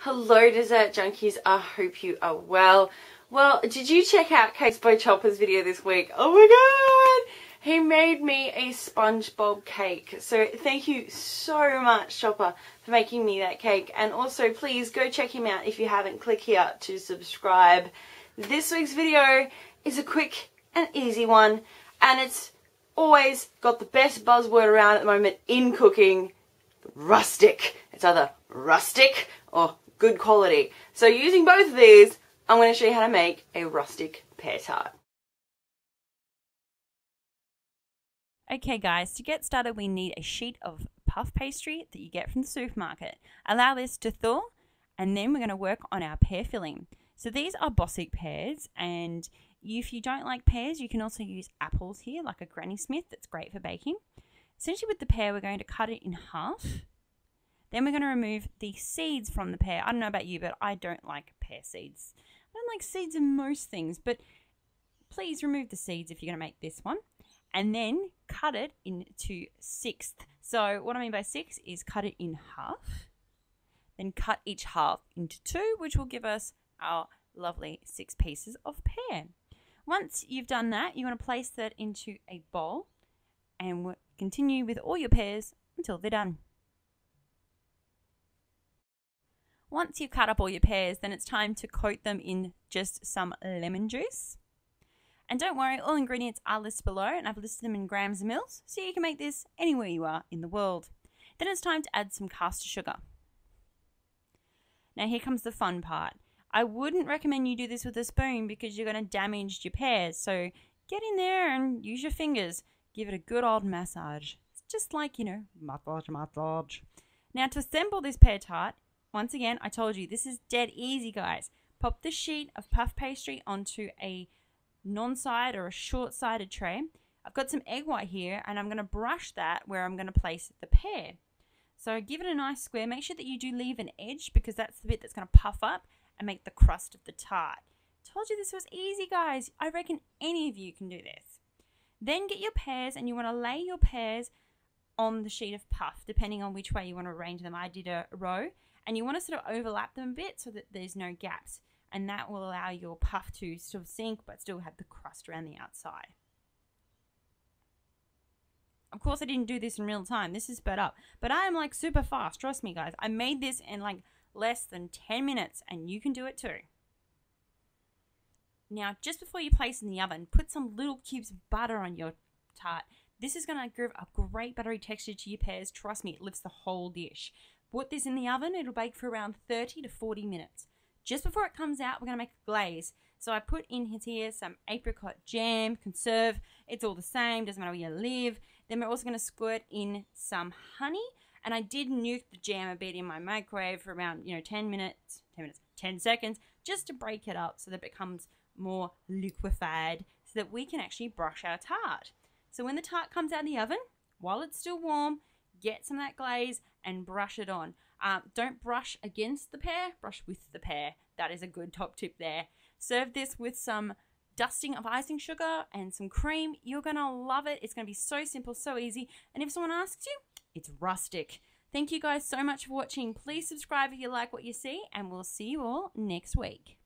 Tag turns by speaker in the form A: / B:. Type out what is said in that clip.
A: Hello dessert junkies, I hope you are well. Well, did you check out Cakes by Chopper's video this week? Oh my god! He made me a SpongeBob cake. So thank you so much, Chopper, for making me that cake. And also please go check him out if you haven't. Click here to subscribe. This week's video is a quick and easy one, and it's always got the best buzzword around at the moment in cooking: rustic. It's either rustic or good quality. So using both of these, I'm going to show you how to make a rustic pear tart.
B: Okay guys, to get started we need a sheet of puff pastry that you get from the supermarket. Allow this to thaw, and then we're going to work on our pear filling. So these are Bosc Pears, and if you don't like pears you can also use apples here, like a Granny Smith. That's great for baking. Essentially with the pear we're going to cut it in half. Then we're going to remove the seeds from the pear. I don't know about you, but I don't like pear seeds. I don't like seeds in most things, but please remove the seeds if you're going to make this one. And then cut it into sixths. So what I mean by six is cut it in half. Then cut each half into two, which will give us our lovely 6 pieces of pear. Once you've done that, you want to place that into a bowl and continue with all your pears until they're done. Once you've cut up all your pears, then it's time to coat them in just some lemon juice. And don't worry, all ingredients are listed below, and I've listed them in grams and mils, so you can make this anywhere you are in the world. Then it's time to add some castor sugar. Now here comes the fun part. I wouldn't recommend you do this with a spoon because you're going to damage your pears, so get in there and use your fingers. Give it a good old massage. It's just like, massage. Now to assemble this pear tart, once again, I told you, this is dead easy, guys. Pop the sheet of puff pastry onto a non-side or a short-sided tray. I've got some egg white here, and I'm going to brush that where I'm going to place the pear. So give it a nice square. Make sure that you do leave an edge because that's the bit that's going to puff up and make the crust of the tart. Told you this was easy, guys. I reckon any of you can do this. Then get your pears, and you want to lay your pears on the sheet of puff, depending on which way you want to arrange them. I did a row. And you want to sort of overlap them a bit so that there's no gaps. And that will allow your puff to sort of sink but still have the crust around the outside. Of course, I didn't do this in real time. This is sped up. But I am like super fast. Trust me, guys. I made this in like less than 10 minutes. And you can do it too. Now, just before you place it in the oven, put some little cubes of butter on your tart. This is going to give a great buttery texture to your pears. Trust me, it lifts the whole dish. Put this in the oven. It'll bake for around 30 to 40 minutes. Just before it comes out, we're going to make a glaze. So I put in here some apricot jam, conserve. It's all the same. Doesn't matter where you live. Then we're also going to squirt in some honey. And I did nuke the jam a bit in my microwave for around 10 seconds, just to break it up so that it becomes more liquefied so that we can actually brush our tart. So when the tart comes out of the oven, while it's still warm, get some of that glaze and brush it on. Don't brush against the pear, brush with the pear. That is a good top tip there. Serve this with some dusting of icing sugar and some cream. You're going to love it. It's going to be so simple, so easy. And if someone asks you, it's rustic. Thank you guys so much for watching. Please subscribe if you like what you see, and we'll see you all next week.